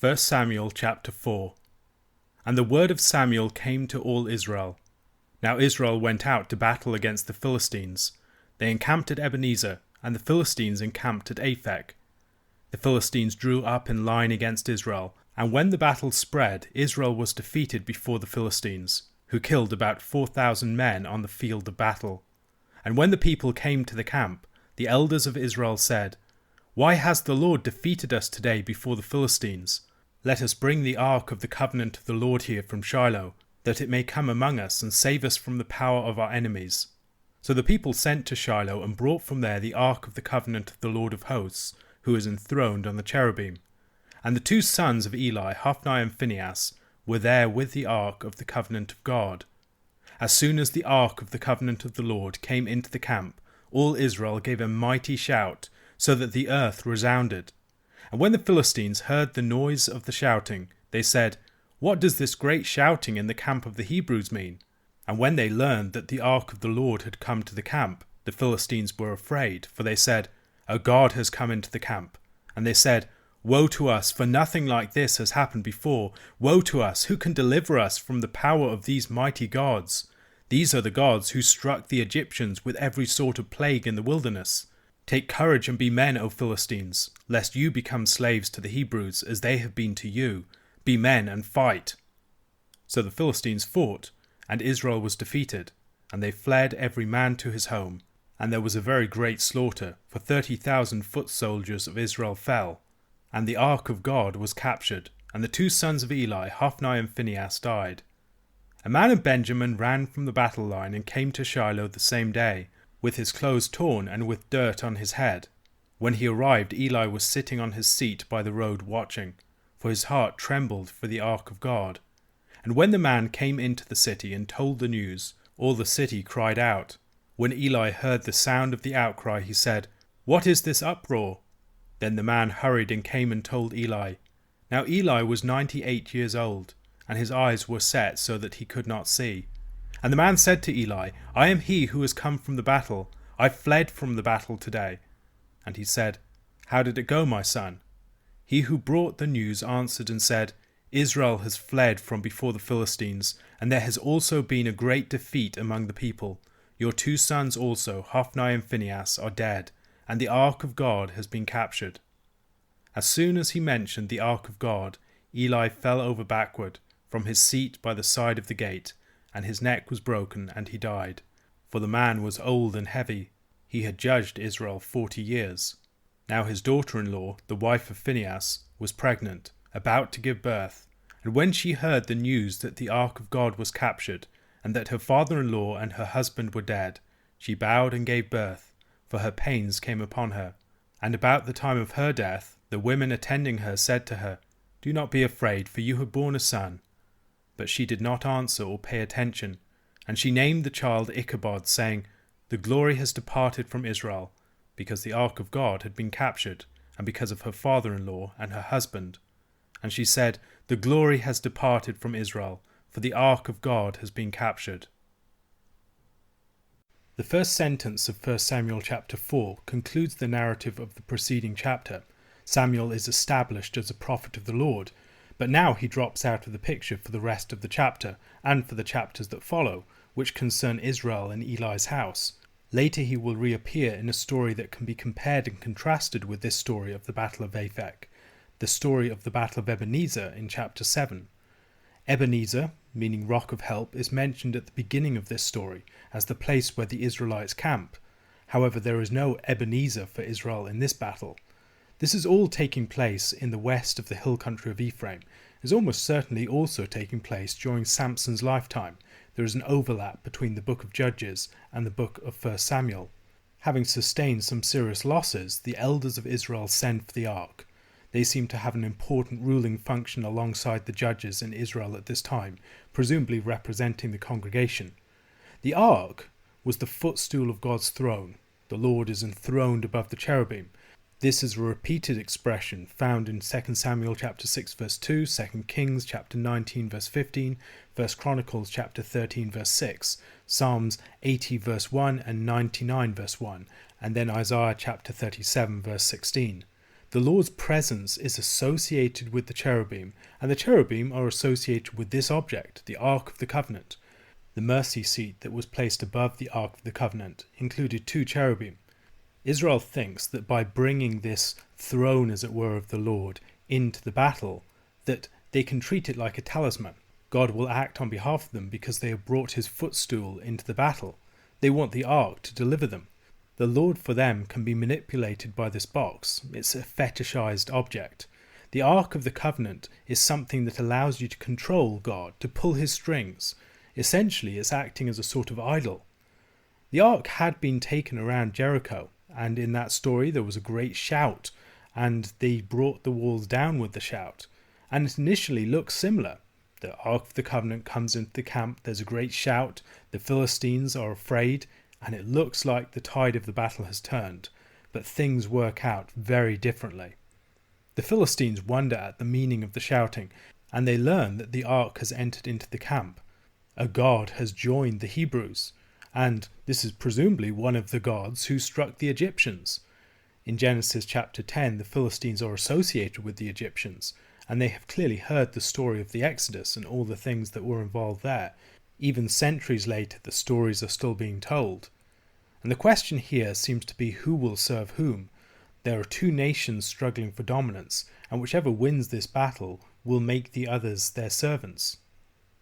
1 Samuel chapter 4. And the word of Samuel came to all Israel. Now Israel went out to battle against the Philistines. They encamped at Ebenezer, and the Philistines encamped at Aphek. The Philistines drew up in line against Israel, and when the battle spread, Israel was defeated before the Philistines, who killed about 4,000 men on the field of battle. And when the people came to the camp, the elders of Israel said, "Why has the Lord defeated us today before the Philistines? Let us bring the ark of the covenant of the Lord here from Shiloh, that it may come among us and save us from the power of our enemies." So the people sent to Shiloh and brought from there the ark of the covenant of the Lord of hosts, who is enthroned on the cherubim. And the two sons of Eli, Hophni and Phinehas, were there with the ark of the covenant of God. As soon as the ark of the covenant of the Lord came into the camp, all Israel gave a mighty shout, so that the earth resounded. And when the Philistines heard the noise of the shouting, they said, "What does this great shouting in the camp of the Hebrews mean?" And when they learned that the ark of the Lord had come to the camp, the Philistines were afraid, for they said, "A god has come into the camp." And they said, "Woe to us, for nothing like this has happened before. Woe to us, who can deliver us from the power of these mighty gods? These are the gods who struck the Egyptians with every sort of plague in the wilderness. Take courage and be men, O Philistines, lest you become slaves to the Hebrews, as they have been to you. Be men and fight." So the Philistines fought, and Israel was defeated, and they fled every man to his home. And there was a very great slaughter, for 30,000 foot soldiers of Israel fell. And the ark of God was captured, and the two sons of Eli, Hophni and Phinehas, died. A man of Benjamin ran from the battle line and came to Shiloh the same day, with his clothes torn and with dirt on his head. When he arrived, Eli was sitting on his seat by the road watching, for his heart trembled for the ark of God. And when the man came into the city and told the news, all the city cried out. When Eli heard the sound of the outcry, he said, "What is this uproar?" Then the man hurried and came and told Eli. Now Eli was 98 years old, and his eyes were set so that he could not see. And the man said to Eli, "I am he who has come from the battle. I fled from the battle today." And he said, "How did it go, my son?" He who brought the news answered and said, "Israel has fled from before the Philistines, and there has also been a great defeat among the people. Your two sons also, Hophni and Phinehas, are dead, and the ark of God has been captured." As soon as he mentioned the ark of God, Eli fell over backward from his seat by the side of the gate, and his neck was broken, and he died. For the man was old and heavy. He had judged Israel 40 years. Now his daughter-in-law, the wife of Phinehas, was pregnant, about to give birth. And when she heard the news that the ark of God was captured, and that her father-in-law and her husband were dead, she bowed and gave birth, for her pains came upon her. And about the time of her death, the women attending her said to her, "Do not be afraid, for you have borne a son." But she did not answer or pay attention, and she named the child Ichabod, saying, "The glory has departed from Israel," because the ark of God had been captured, and because of her father-in-law and her husband. And she said, "The glory has departed from Israel, for the ark of God has been captured." The first sentence of 1 Samuel chapter 4 concludes the narrative of the preceding chapter. Samuel is established as a prophet of the Lord, but now he drops out of the picture for the rest of the chapter, and for the chapters that follow, which concern Israel and Eli's house. Later he will reappear in a story that can be compared and contrasted with this story of the Battle of Aphek, the story of the Battle of Ebenezer in chapter 7. Ebenezer, meaning rock of help, is mentioned at the beginning of this story as the place where the Israelites camp. However, there is no Ebenezer for Israel in this battle. This is all taking place in the west of the hill country of Ephraim. It is almost certainly also taking place during Samson's lifetime. There is an overlap between the book of Judges and the book of 1 Samuel. Having sustained some serious losses, the elders of Israel send for the ark. They seem to have an important ruling function alongside the judges in Israel at this time, presumably representing the congregation. The ark was the footstool of God's throne. The Lord is enthroned above the cherubim. This is a repeated expression found in 2 Samuel chapter 6 verse 2, 2 Kings chapter 19 verse 15, 1 Chronicles chapter 13 verse 6, Psalms 80 verse 1 and 99 verse 1, and then Isaiah chapter 37 verse 16. The Lord's presence is associated with the cherubim, and the cherubim are associated with this object, the Ark of the Covenant. The mercy seat that was placed above the Ark of the Covenant included 2 cherubim. Israel thinks that by bringing this throne, as it were, of the Lord into the battle, that they can treat it like a talisman. God will act on behalf of them because they have brought his footstool into the battle. They want the Ark to deliver them. The Lord for them can be manipulated by this box. It's a fetishized object. The Ark of the Covenant is something that allows you to control God, to pull his strings. Essentially, it's acting as a sort of idol. The Ark had been taken around Jericho, and in that story there was a great shout, and they brought the walls down with the shout. And it initially looks similar. The Ark of the Covenant comes into the camp, there's a great shout, the Philistines are afraid, and it looks like the tide of the battle has turned, but things work out very differently. The Philistines wonder at the meaning of the shouting, and they learn that the Ark has entered into the camp. A god has joined the Hebrews, and this is presumably one of the gods who struck the Egyptians. In Genesis chapter 10, the Philistines are associated with the Egyptians, and they have clearly heard the story of the Exodus and all the things that were involved there. Even centuries later, the stories are still being told. And the question here seems to be who will serve whom. There are 2 nations struggling for dominance, and whichever wins this battle will make the others their servants.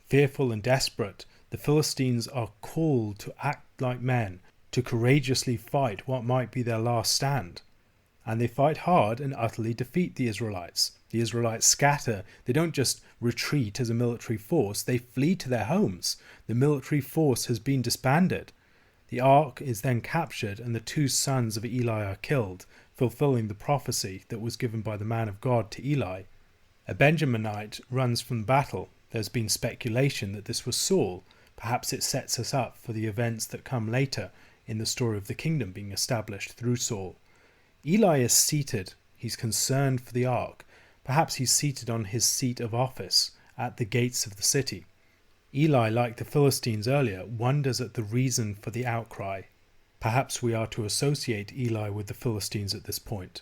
Fearful and desperate, the Philistines are called to act like men, to courageously fight what might be their last stand. And they fight hard and utterly defeat the Israelites. The Israelites scatter. They don't just retreat as a military force, they flee to their homes. The military force has been disbanded. The Ark is then captured and the 2 sons of Eli are killed, fulfilling the prophecy that was given by the man of God to Eli. A Benjaminite runs from the battle. There's been speculation that this was Saul. Perhaps it sets us up for the events that come later in the story of the kingdom being established through Saul. Eli is seated. He's concerned for the Ark. Perhaps he's seated on his seat of office at the gates of the city. Eli, like the Philistines earlier, wonders at the reason for the outcry. Perhaps we are to associate Eli with the Philistines at this point.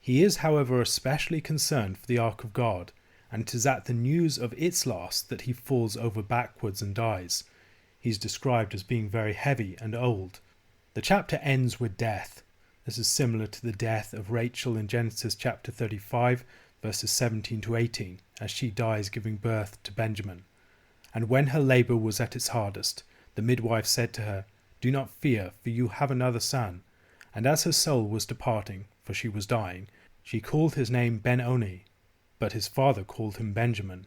He is, however, especially concerned for the Ark of God, and it is at the news of its loss that he falls over backwards and dies. He's described as being very heavy and old. The chapter ends with death. This is similar to the death of Rachel in Genesis chapter 35, verses 17 to 18, as she dies giving birth to Benjamin. And when her labour was at its hardest, the midwife said to her, "Do not fear, for you have another son." And as her soul was departing, for she was dying, she called his name Ben-Oni, but his father called him Benjamin.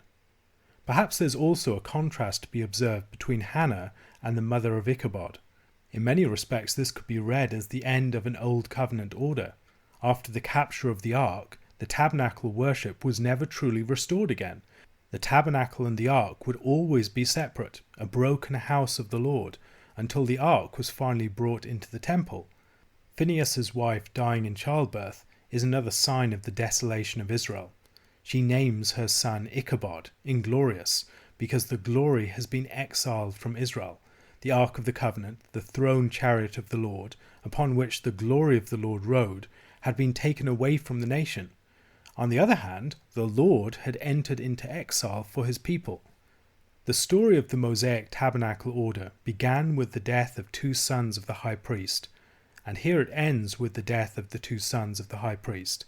Perhaps there's also a contrast to be observed between Hannah and the mother of Ichabod. In many respects, this could be read as the end of an old covenant order. After the capture of the Ark, the tabernacle worship was never truly restored again. The tabernacle and the Ark would always be separate, a broken house of the Lord, until the Ark was finally brought into the temple. Phinehas's wife dying in childbirth is another sign of the desolation of Israel. She names her son Ichabod, inglorious, because the glory has been exiled from Israel. The Ark of the Covenant, the throne chariot of the Lord, upon which the glory of the Lord rode, had been taken away from the nation. On the other hand, the Lord had entered into exile for his people. The story of the Mosaic tabernacle order began with the death of 2 sons of the high priest, and here it ends with the death of the 2 sons of the high priest.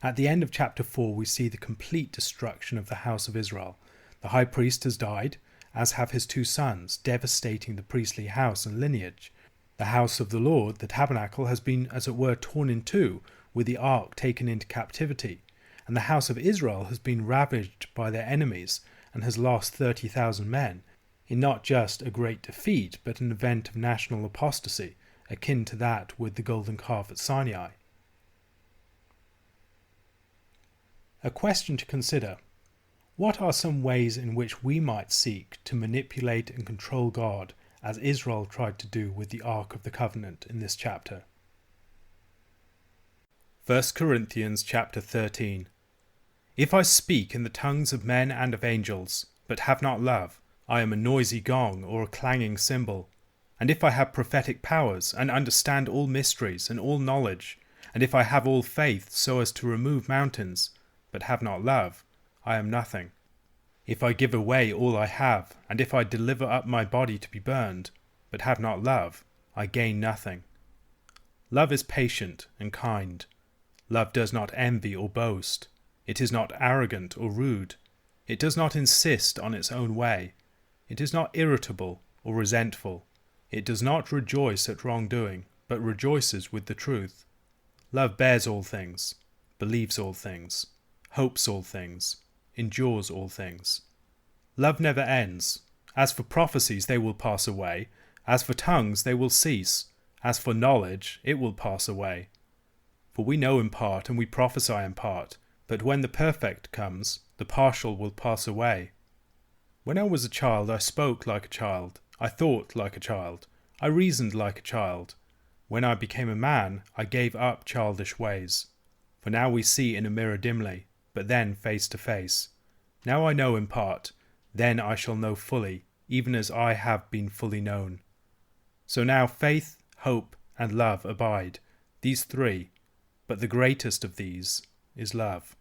At the end of chapter 4 we see the complete destruction of the house of Israel. The high priest has died, as have his 2 sons, devastating the priestly house and lineage. The house of the Lord, the tabernacle, has been, as it were, torn in 2, with the ark taken into captivity, and the house of Israel has been ravaged by their enemies and has lost 30,000 men, in not just a great defeat, but an event of national apostasy, akin to that with the golden calf at Sinai. A question to consider. What are some ways in which we might seek to manipulate and control God, as Israel tried to do with the Ark of the Covenant in this chapter? 1 Corinthians chapter 13. If I speak in the tongues of men and of angels, but have not love, I am a noisy gong or a clanging cymbal. And if I have prophetic powers, and understand all mysteries and all knowledge, And if I have all faith so as to remove mountains, but have not love, I am nothing. If I give away all I have, and if I deliver up my body to be burned, but have not love, I gain nothing. Love is patient and kind. Love does not envy or boast. It is not arrogant or rude. It does not insist on its own way. It is not irritable or resentful. It does not rejoice at wrongdoing, but rejoices with the truth. Love bears all things, believes all things, hopes all things, endures all things. Love never ends. As for prophecies, they will pass away. As for tongues, they will cease. As for knowledge, it will pass away. For we know in part, and we prophesy in part. But when the perfect comes, the partial will pass away. When I was a child, I spoke like a child. I thought like a child. I reasoned like a child. When I became a man, I gave up childish ways. For now we see in a mirror dimly, but then face to face. Now I know in part, then I shall know fully, even as I have been fully known. So now faith, hope, and love abide, these three, but the greatest of these is love.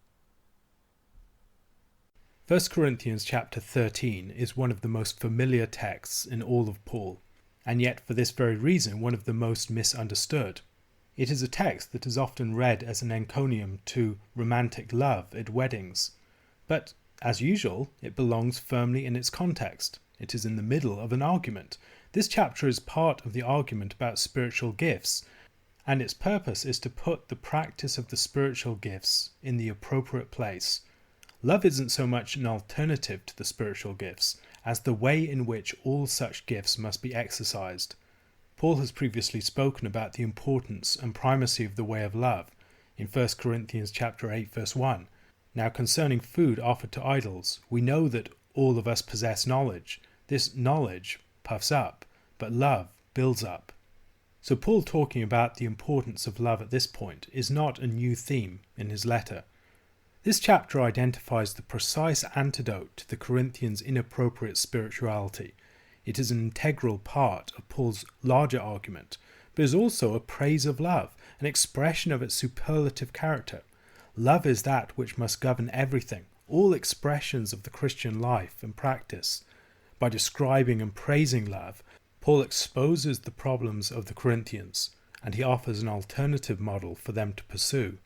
1 Corinthians chapter 13 is one of the most familiar texts in all of Paul, and yet for this very reason one of the most misunderstood. It is a text that is often read as an encomium to romantic love at weddings, but as usual, it belongs firmly in its context. It is in the middle of an argument. This chapter is part of the argument about spiritual gifts, and its purpose is to put the practice of the spiritual gifts in the appropriate place. Love isn't so much an alternative to the spiritual gifts as the way in which all such gifts must be exercised. Paul has previously spoken about the importance and primacy of the way of love in 1 Corinthians chapter 8 verse 1. Now concerning food offered to idols, we know that all of us possess knowledge. This knowledge puffs up, but love builds up. So Paul talking about the importance of love at this point is not a new theme in his letter. This chapter identifies the precise antidote to the Corinthians' inappropriate spirituality. It is an integral part of Paul's larger argument, but is also a praise of love, an expression of its superlative character. Love is that which must govern everything, all expressions of the Christian life and practice. By describing and praising love, Paul exposes the problems of the Corinthians, and he offers an alternative model for them to pursue.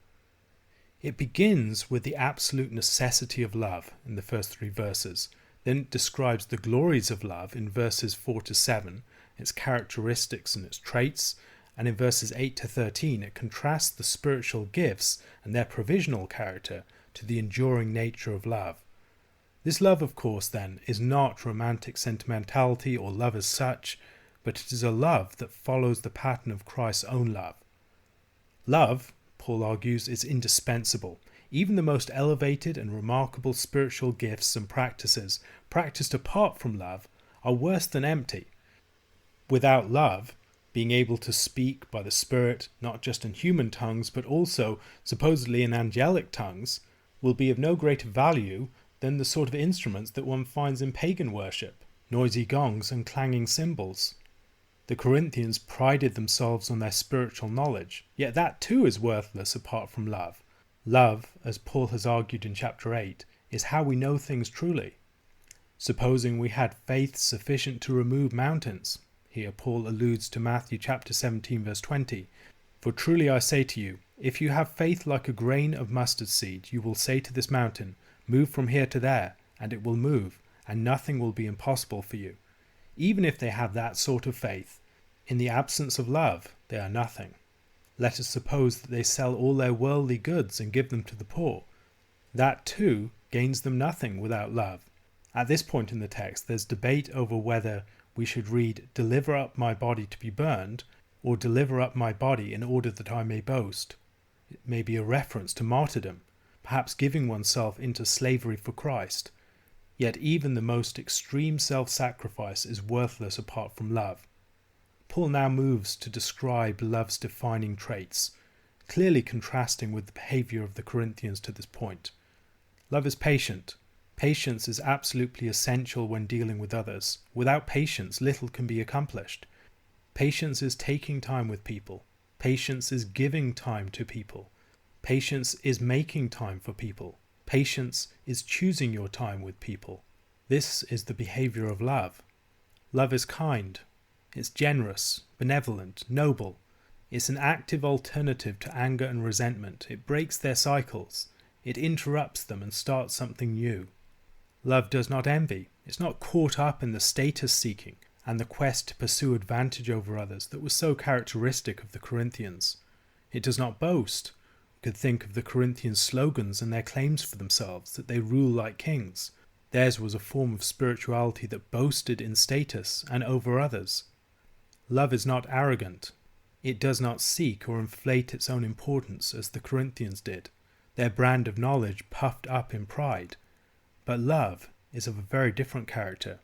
It begins with the absolute necessity of love in the first three verses. Then it describes the glories of love in verses 4 to 7, its characteristics and its traits, and in verses 8 to 13 it contrasts the spiritual gifts and their provisional character to the enduring nature of love. This love, of course, then, is not romantic sentimentality or love as such, but it is a love that follows the pattern of Christ's own love. Love, Paul argues, is indispensable. Even the most elevated and remarkable spiritual gifts and practices practiced apart from love are worse than empty. Without love, being able to speak by the Spirit, not just in human tongues, but also supposedly in angelic tongues, will be of no greater value than the sort of instruments that one finds in pagan worship, noisy gongs and clanging cymbals. The Corinthians prided themselves on their spiritual knowledge, yet that too is worthless apart from love. Love, as Paul has argued in chapter 8, is how we know things truly. Supposing we had faith sufficient to remove mountains. Here Paul alludes to Matthew chapter 17 verse 20. For truly I say to you, if you have faith like a grain of mustard seed, you will say to this mountain, move from here to there, and it will move, and nothing will be impossible for you. Even if they have that sort of faith, in the absence of love, they are nothing. Let us suppose that they sell all their worldly goods and give them to the poor. That too gains them nothing without love. At this point in the text, there's debate over whether we should read, deliver up my body to be burned, or deliver up my body in order that I may boast. It may be a reference to martyrdom, perhaps giving oneself into slavery for Christ. Yet even the most extreme self-sacrifice is worthless apart from love. Paul now moves to describe love's defining traits, clearly contrasting with the behavior of the Corinthians to this point. Love is patient. Patience is absolutely essential when dealing with others. Without patience, little can be accomplished. Patience is taking time with people. Patience is giving time to people. Patience is making time for people. Patience is choosing your time with people. This is the behavior of love. Love is kind. It's generous, benevolent, noble. It's an active alternative to anger and resentment. It breaks their cycles. It interrupts them and starts something new. Love does not envy. It's not caught up in the status seeking and the quest to pursue advantage over others that was so characteristic of the Corinthians. It does not boast. We could think of the Corinthian slogans and their claims for themselves that they rule like kings. Theirs was a form of spirituality that boasted in status and over others. Love is not arrogant. It does not seek or inflate its own importance as the Corinthians did, their brand of knowledge puffed up in pride. But love is of a very different character.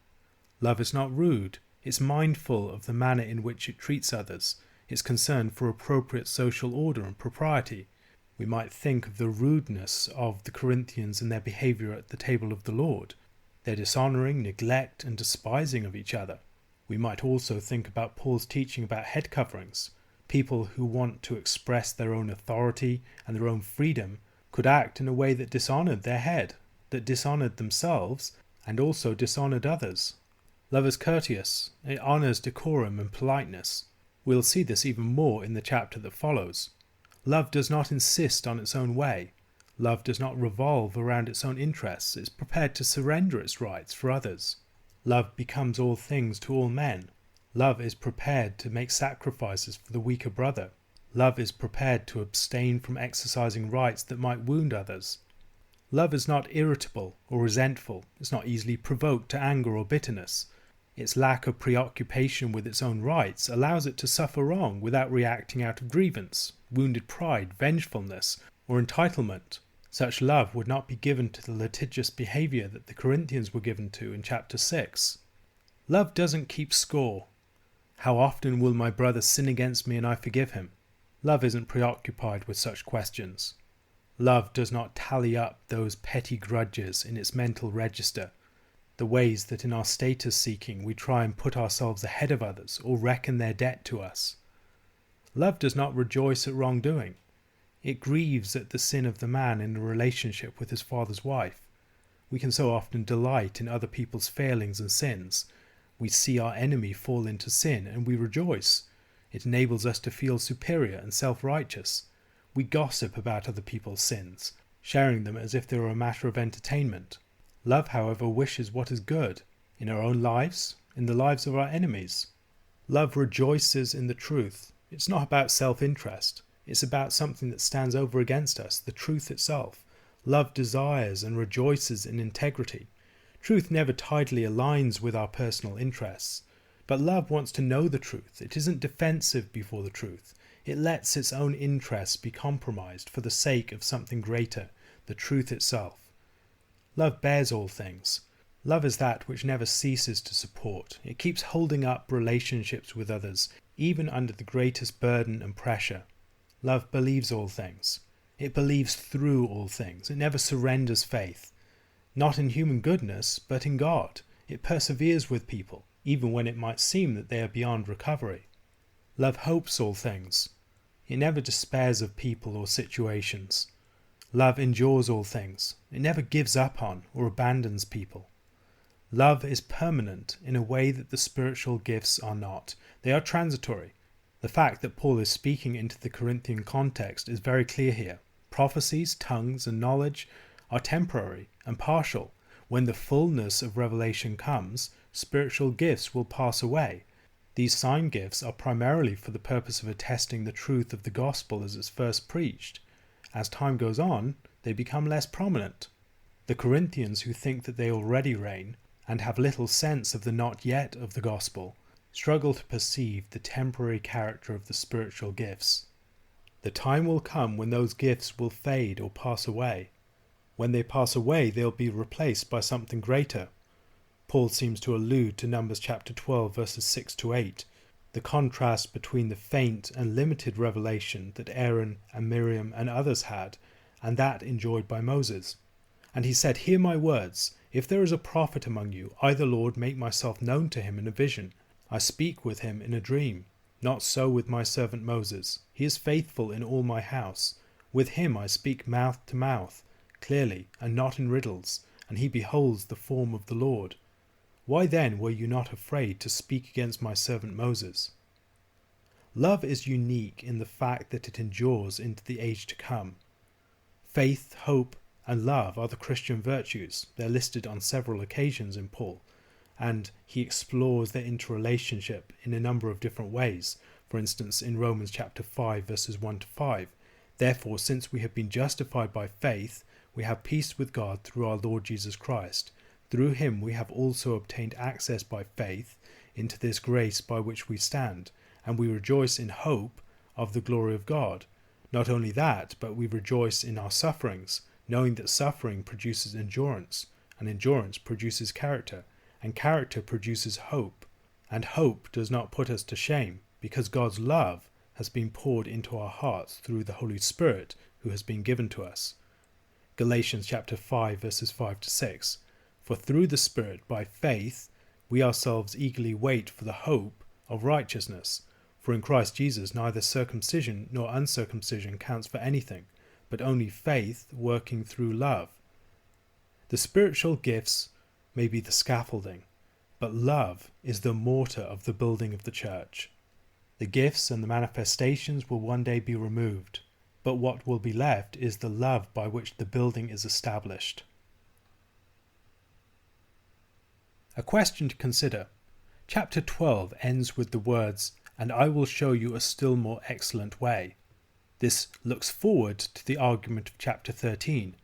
Love is not rude. It's mindful of the manner in which it treats others. It's concerned for appropriate social order and propriety. We might think of the rudeness of the Corinthians in their behavior at the table of the Lord, their dishonoring, neglect, and despising of each other. We might also think about Paul's teaching about head coverings. People who want to express their own authority and their own freedom could act in a way that dishonored their head, that dishonored themselves, and also dishonored others. Love is courteous. It honors decorum and politeness. We'll see this even more in the chapter that follows. Love does not insist on its own way. Love does not revolve around its own interests. It's prepared to surrender its rights for others. Love becomes all things to all men. Love is prepared to make sacrifices for the weaker brother. Love is prepared to abstain from exercising rights that might wound others. Love is not irritable or resentful. It's not easily provoked to anger or bitterness. Its lack of preoccupation with its own rights allows it to suffer wrong without reacting out of grievance, wounded pride, vengefulness, or entitlement. Such love would not be given to the litigious behavior that the Corinthians were given to in chapter 6. Love doesn't keep score. How often will my brother sin against me and I forgive him? Love isn't preoccupied with such questions. Love does not tally up those petty grudges in its mental register, the ways that in our status seeking we try and put ourselves ahead of others or reckon their debt to us. Love does not rejoice at wrongdoing. It grieves at the sin of the man in a relationship with his father's wife. We can so often delight in other people's failings and sins. We see our enemy fall into sin and we rejoice. It enables us to feel superior and self-righteous. We gossip about other people's sins, sharing them as if they were a matter of entertainment. Love, however, wishes what is good, in our own lives, in the lives of our enemies. Love rejoices in the truth. It's not about self-interest. It's about something that stands over against us, the truth itself. Love desires and rejoices in integrity. Truth never tidily aligns with our personal interests. But love wants to know the truth. It isn't defensive before the truth. It lets its own interests be compromised for the sake of something greater, the truth itself. Love bears all things. Love is that which never ceases to support. It keeps holding up relationships with others, even under the greatest burden and pressure. Love believes all things. It believes through all things. It never surrenders faith. Not in human goodness, but in God. It perseveres with people, even when it might seem that they are beyond recovery. Love hopes all things. It never despairs of people or situations. Love endures all things. It never gives up on or abandons people. Love is permanent in a way that the spiritual gifts are not. They are transitory. The fact that Paul is speaking into the Corinthian context is very clear here. Prophecies, tongues, and knowledge are temporary and partial. When the fullness of revelation comes, spiritual gifts will pass away. These sign gifts are primarily for the purpose of attesting the truth of the gospel as it's first preached. As time goes on, they become less prominent. The Corinthians, who think that they already reign and have little sense of the not yet of the gospel, struggle to perceive the temporary character of the spiritual gifts. The time will come when those gifts will fade or pass away. When they pass away, they'll be replaced by something greater. Paul seems to allude to Numbers chapter 12 verses 6 to 8, the contrast between the faint and limited revelation that Aaron and Miriam and others had, and that enjoyed by Moses. And he said, "Hear my words. If there is a prophet among you, I the Lord make myself known to him in a vision. I speak with him in a dream." Not so with my servant Moses. He is faithful in all my house. With him I speak mouth to mouth, clearly, and not in riddles, and he beholds the form of the Lord. Why then were you not afraid to speak against my servant Moses? Love is unique in the fact that it endures into the age to come. Faith, hope, and love are the Christian virtues. They're listed on several occasions in Paul, and he explores their interrelationship in a number of different ways. For instance, in Romans chapter 5, verses 1 to 5, "Therefore, since we have been justified by faith, we have peace with God through our Lord Jesus Christ. Through him we have also obtained access by faith into this grace by which we stand, and we rejoice in hope of the glory of God. Not only that, but we rejoice in our sufferings, knowing that suffering produces endurance, and endurance produces character, and character produces hope. And hope does not put us to shame, because God's love has been poured into our hearts through the Holy Spirit who has been given to us." Galatians chapter 5, verses 5 to 6. "For through the Spirit, by faith, we ourselves eagerly wait for the hope of righteousness. For in Christ Jesus neither circumcision nor uncircumcision counts for anything, but only faith working through love. The spiritual gifts may be the scaffolding, but love is the mortar of the building of the church. The gifts and the manifestations will one day be removed, but what will be left is the love by which the building is established." A question to consider. Chapter 12 ends with the words, "And I will show you a still more excellent way." This looks forward to the argument of chapter 13.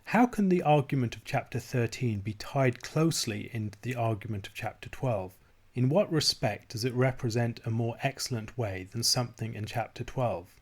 How can the argument of chapter 13 be tied closely into the argument of chapter 12? In what respect does it represent a more excellent way than something in chapter 12?